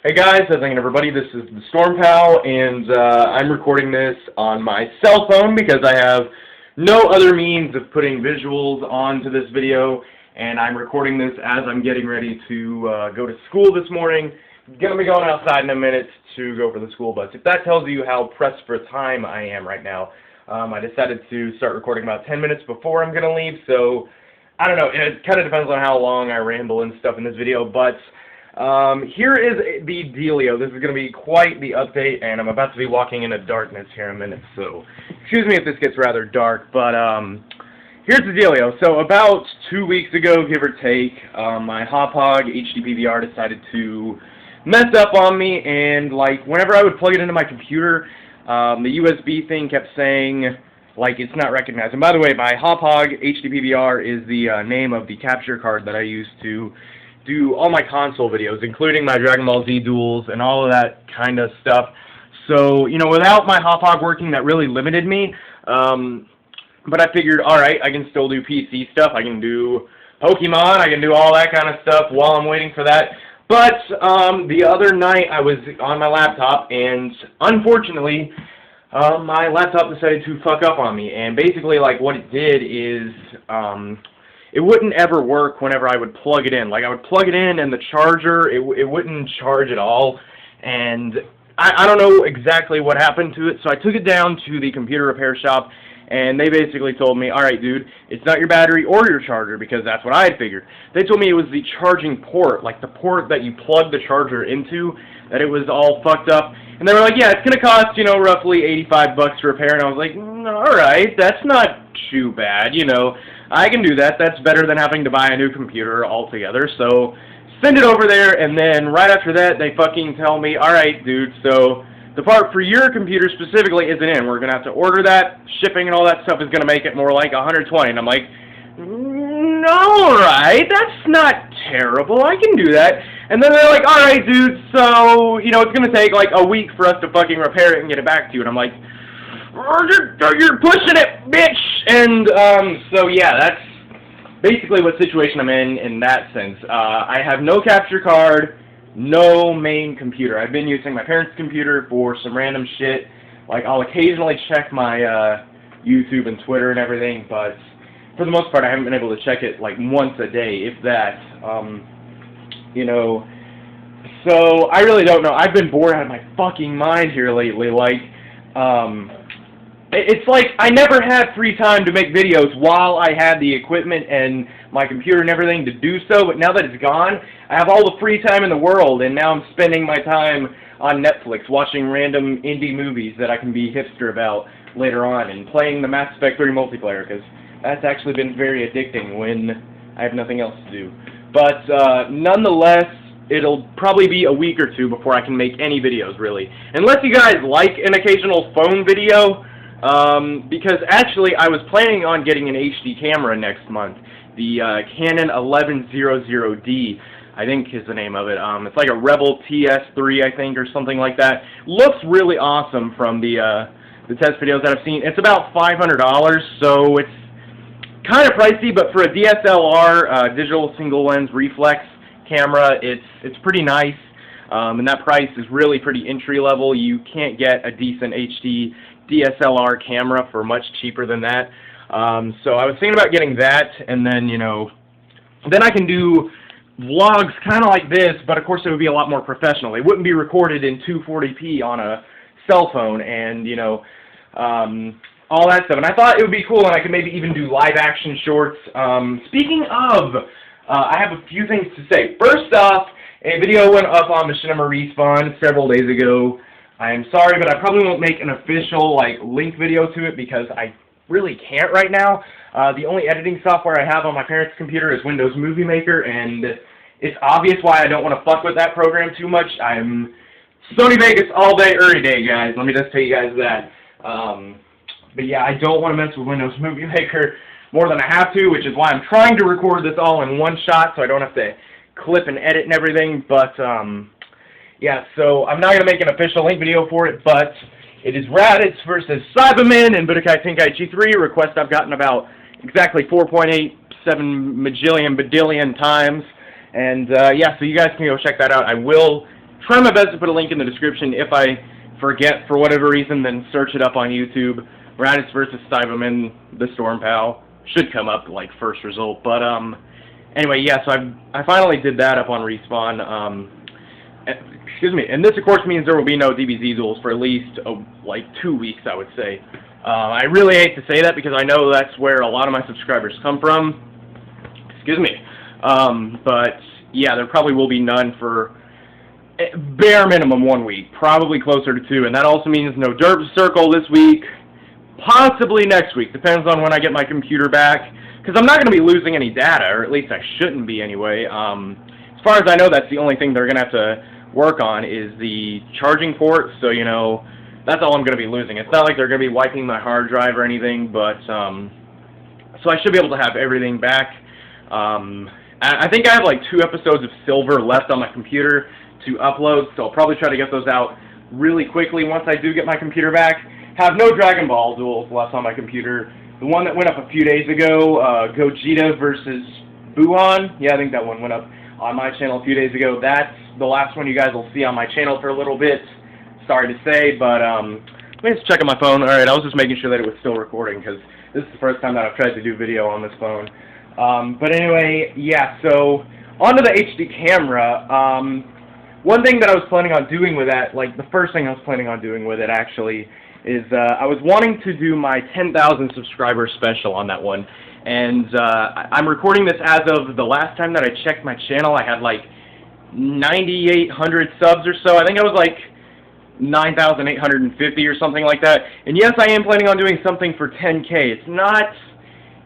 Hey guys, how's it going everybody? This is the Storm Pal, and I'm recording this on my cell phone because I have no other means of putting visuals onto this video, and I'm recording this as I'm getting ready to go to school this morning. Gonna be going outside in a minute to go for the school bus. If that tells you how pressed for time I am right now, I decided to start recording about 10 minutes before I'm gonna leave, so I don't know, it kind of depends on how long I ramble and stuff in this video, but here is the dealio. This is going to be quite the update, and I'm about to be walking into darkness here in a minute, so excuse me if this gets rather dark, but here's the dealio. So about 2 weeks ago, give or take, my Hauppauge HD PVR decided to mess up on me, and like whenever I would plug it into my computer, the USB thing kept saying like it's not recognized. And by the way, my Hauppauge HD PVR is the name of the capture card that I use to do all my console videos, including my Dragon Ball Z duels and all of that kind of stuff. So, you know, without my Hauppauge working, that really limited me. But I figured, alright, I can still do PC stuff. I can do Pokemon. I can do all that kind of stuff while I'm waiting for that. But the other night, I was on my laptop, and unfortunately, my laptop decided to fuck up on me. And basically, like, what it did is it wouldn't ever work whenever I would plug it in. Like, I would plug it in, and the charger, it wouldn't charge at all. And I don't know exactly what happened to it, so I took it down to the computer repair shop, and they basically told me, alright, dude, it's not your battery or your charger, because that's what I had figured. They told me it was the charging port, like the port that you plug the charger into, that it was all fucked up. And they were like, yeah, it's going to cost, you know, roughly $85 to repair. And I was like, alright, that's not too bad, you know. I can do that. That's better than having to buy a new computer altogether. So send it over there, and then right after that, they fucking tell me, alright, dude, so the part for your computer specifically isn't in. We're going to have to order that. Shipping and all that stuff is going to make it more like $120. And I'm like, alright, that's not terrible. I can do that. And then they're like, alright, dude, so, you know, it's going to take like a week for us to fucking repair it and get it back to you. And I'm like, you're pushing it, bitch! And, so yeah, that's basically what situation I'm in that sense. I have no capture card, no main computer. I've been using my parents' computer for some random shit. Like, I'll occasionally check my, YouTube and Twitter and everything, but for the most part, I haven't been able to check it, like, once a day, if that. You know, so I really don't know. I've been bored out of my fucking mind here lately. Like, it's like I never had free time to make videos while I had the equipment and my computer and everything to do so, but now that it's gone, I have all the free time in the world, and now I'm spending my time on Netflix watching random indie movies that I can be hipster about later on, and playing the Mass Effect 3 multiplayer, because that's actually been very addicting when I have nothing else to do. But nonetheless, it'll probably be a week or two before I can make any videos, really. Unless you guys like an occasional phone video, because actually I was planning on getting an HD camera next month. The Canon 1100D, I think is the name of it. It's like a Rebel TS3, I think, or something like that. Looks really awesome from the test videos that I've seen. It's about $500, so it's kind of pricey, but for a DSLR, digital single lens reflex camera, it's pretty nice. And that price is really pretty entry level. You can't get a decent HD DSLR camera for much cheaper than that. So I was thinking about getting that, and then, you know, then I can do vlogs kind of like this, but of course it would be a lot more professional. It wouldn't be recorded in 240p on a cell phone, and, you know, all that stuff. And I thought it would be cool, and I could maybe even do live action shorts. Speaking of, I have a few things to say. First off, a video went up on Machinima Respawn several days ago. I am sorry, but I probably won't make an official, like, link video to it because I really can't right now. The only editing software I have on my parents' computer is Windows Movie Maker, and it's obvious why I don't want to fuck with that program too much. I'm Sony Vegas all day, every day, guys. Let me just tell you guys that. But yeah, I don't want to mess with Windows Movie Maker more than I have to, which is why I'm trying to record this all in one shot so I don't have to clip and edit and everything. But, yeah, so I'm not going to make an official link video for it, but it is Raditz versus Cyberman and Budokai Tenkaichi 3, a request I've gotten about exactly 4.87 majillion badillion times. And, yeah, so you guys can go check that out. I will try my best to put a link in the description. If I forget for whatever reason, then search it up on YouTube. Raditz versus Cyberman, the Storm Pal. Should come up, like, first result. But, anyway, yeah, so I finally did that up on Respawn. Excuse me. And this, of course, means there will be no DBZ duels for at least, like, 2 weeks, I would say. I really hate to say that because I know that's where a lot of my subscribers come from. Excuse me. But, yeah, there probably will be none for bare minimum 1 week, probably closer to 2. And that also means no Derp Circle this week, possibly next week. Depends on when I get my computer back. Because I'm not going to be losing any data, or at least I shouldn't be anyway. As far as I know, that's the only thing they're going to have to work on is the charging port. So, you know, that's all I'm going to be losing. It's not like they're going to be wiping my hard drive or anything, but so I should be able to have everything back. I think I have like 2 episodes of Silver left on my computer to upload, so I'll probably try to get those out really quickly once I do get my computer back. Have no Dragon Ball duels left on my computer. The one that went up a few days ago, Gogeta versus Buon, yeah, I think that one went up on my channel a few days ago. That's the last one you guys will see on my channel for a little bit. Sorry to say, but let me just check on my phone. Alright, I was just making sure that it was still recording because this is the first time that I've tried to do video on this phone. But anyway, yeah, so onto the HD camera. One thing that I was planning on doing with that, like the first thing I was planning on doing with it actually, is I was wanting to do my 10,000 subscriber special on that one. And I'm recording this as of the last time that I checked my channel. I had like 9,800 subs or so. I think I was like 9,850 or something like that. And yes, I am planning on doing something for 10K. It's not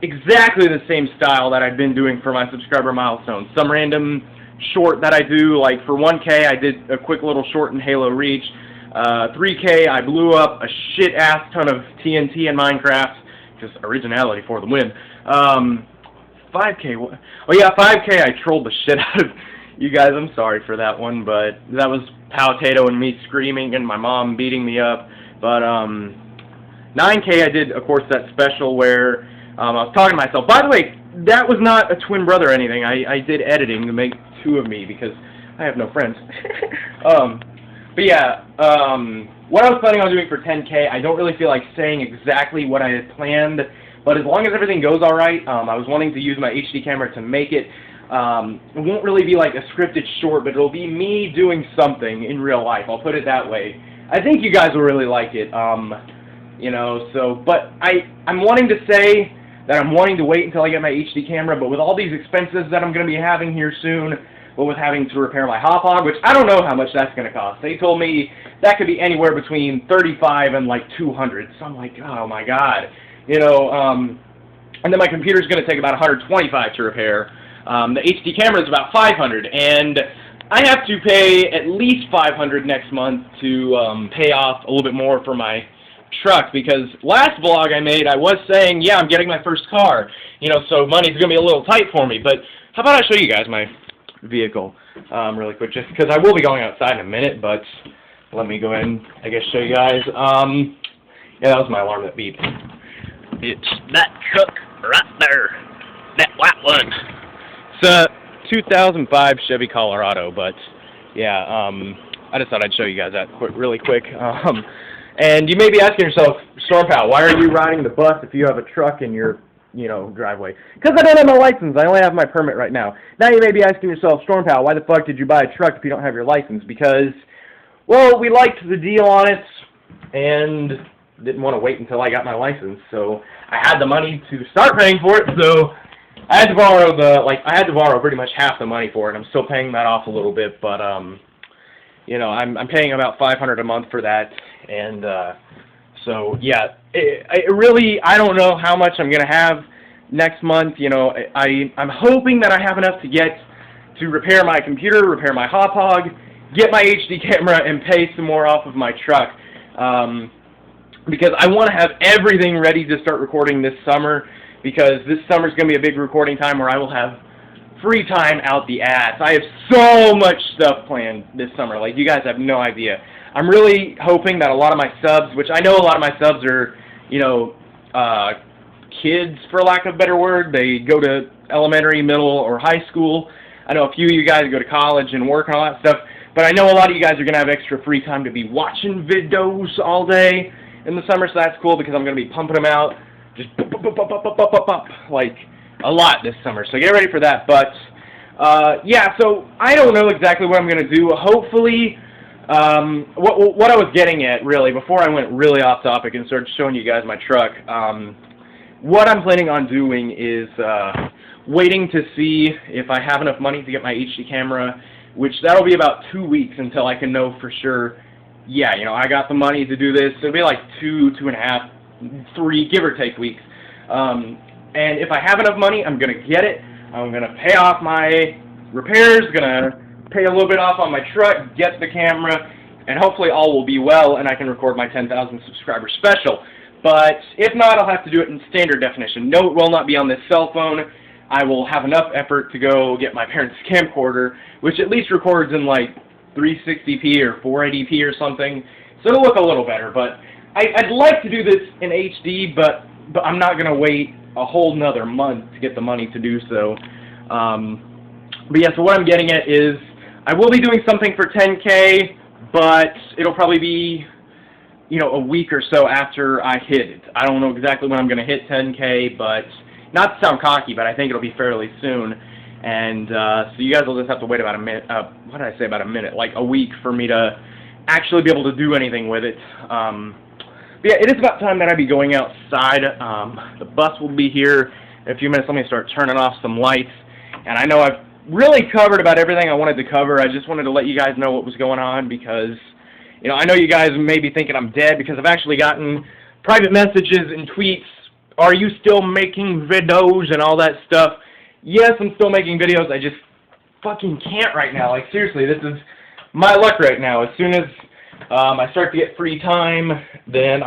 exactly the same style that I've been doing for my subscriber milestones. Some random short that I do, like for 1K I did a quick little short in Halo Reach. 3K I blew up a shit-ass ton of TNT in Minecraft. Just originality for the win. 5K, oh yeah, 5K I trolled the shit out of you guys. I'm sorry for that one, but that was Powtato and me screaming and my mom beating me up. But 9K I did, of course, that special where I was talking to myself. By the way, that was not a twin brother or anything. I did editing to make 2 of me because I have no friends. But yeah, what I was planning on doing for 10K, I don't really feel like saying exactly what I had planned, but as long as everything goes alright, I was wanting to use my HD camera to make it. It won't really be like a scripted short, but it'll be me doing something in real life. I'll put it that way. I think you guys will really like it. You know, so, but I'm wanting to say that I'm wanting to wait until I get my HD camera, but with all these expenses that I'm going to be having here soon, but with having to repair my Hauppauge, which I don't know how much that's going to cost. They told me that could be anywhere between $35 and like $200. So I'm like, oh my god, you know. And then my computer's going to take about $125 to repair. The HD camera is about $500, and I have to pay at least $500 next month to pay off a little bit more for my truck, because last vlog I made, I was saying, yeah, I'm getting my first car, you know, so money's going to be a little tight for me. But how about I show you guys my vehicle really quick, just because I will be going outside in a minute, but let me go ahead and, I guess, show you guys. Yeah, that was my alarm that beeped. It's that truck right there, that white one. It's a 2005 Chevy Colorado, but yeah, I just thought I'd show you guys that really quick. And you may be asking yourself, Storm Pal, why are you riding the bus if you have a truck in your, you know, driveway? Because I don't have my license. I only have my permit right now. Now you may be asking yourself, Storm Pal, why the fuck did you buy a truck if you don't have your license? Because, well, we liked the deal on it and didn't want to wait until I got my license. So I had the money to start paying for it, so I had to borrow I had to borrow pretty much half the money for it. I'm still paying that off a little bit, but you know, I'm paying about $500 a month for that, and so yeah, I don't know how much I'm gonna have next month. You know, I'm hoping that I have enough to get to repair my computer, repair my Hauppauge, get my HD camera, and pay some more off of my truck, because I want to have everything ready to start recording this summer, because this summer is gonna be a big recording time where I will have free time out the ass. I have so much stuff planned this summer, like you guys have no idea. I'm really hoping that a lot of my subs, which I know a lot of my subs are, you know, kids, for lack of a better word. They go to elementary, middle, or high school. I know a few of you guys go to college and work and all that stuff. But I know a lot of you guys are going to have extra free time to be watching videos all day in the summer, so that's cool because I'm going to be pumping them out just like a lot this summer. So get ready for that. But yeah, so I don't know exactly what I'm going to do. Hopefully, what I was getting at, really, before I went really off topic and started showing you guys my truck, what I'm planning on doing is waiting to see if I have enough money to get my HD camera, which that'll be about 2 weeks until I can know for sure, yeah, you know, I got the money to do this. It'll be like 2.5, 3, give or take weeks. And if I have enough money, I'm going to get it. I'm going to pay off my repairs, going to pay a little bit off on my truck, get the camera, and hopefully all will be well and I can record my 10,000 subscriber special. But if not, I'll have to do it in standard definition. No, it will not be on this cell phone. I will have enough effort to go get my parents' camcorder, which at least records in like 360p or 480p or something, so it'll look a little better. But I'd like to do this in HD, but I'm not going to wait a whole nother month to get the money to do so. But yeah, so what I'm getting at is I will be doing something for 10K, but it'll probably be, you know, a week or so after I hit it. I don't know exactly when I'm going to hit 10K, but not to sound cocky, but I think it'll be fairly soon. And so you guys will just have to wait about a minute, what did I say, about a minute, like a week for me to actually be able to do anything with it. But yeah, it is about time that I be going outside. The bus will be here in a few minutes. Let me start turning off some lights. And I know I've really covered about everything I wanted to cover. I just wanted to let you guys know what was going on because, you know, I know you guys may be thinking I'm dead because I've actually gotten private messages and tweets. Are you still making videos and all that stuff? Yes, I'm still making videos. I just fucking can't right now. Like, seriously, this is my luck right now. As soon as I start to get free time, then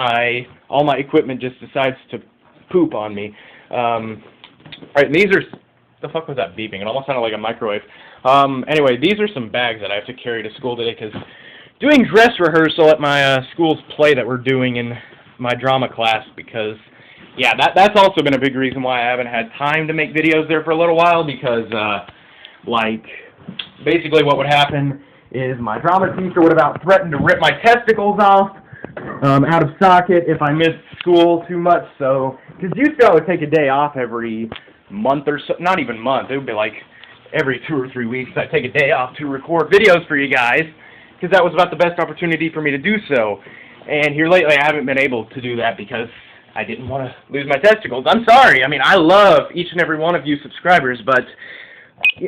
all my equipment just decides to poop on me. Alright, these are, the fuck was that beeping? It almost sounded like a microwave. Anyway, these are some bags that I have to carry to school today because doing dress rehearsal at my school's play that we're doing in my drama class because, yeah, that's also been a big reason why I haven't had time to make videos there for a little while because, like, basically what would happen is my drama teacher would about threaten to rip my testicles off out of socket if I missed school too much. So, because used to I would take a day off every month or so, not even month, it would be like every 2 or 3 weeks I'd take a day off to record videos for you guys because that was about the best opportunity for me to do so. And here lately I haven't been able to do that because I didn't want to lose my testicles. I'm sorry. I mean, I love each and every one of you subscribers, but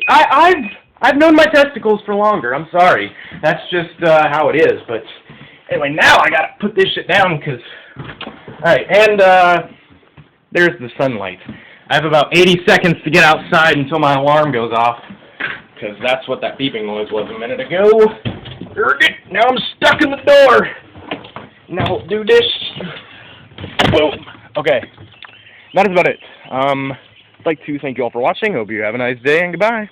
I've known my testicles for longer. I'm sorry. That's just how it is. But anyway, now I gotta put this shit down because, alright, and there's the sunlight. I have about 80 seconds to get outside until my alarm goes off because that's what that beeping noise was a minute ago. Now I'm stuck in the door. Now we'll do this. Boom. Okay. That is about it. I'd like to thank you all for watching. Hope you have a nice day and goodbye.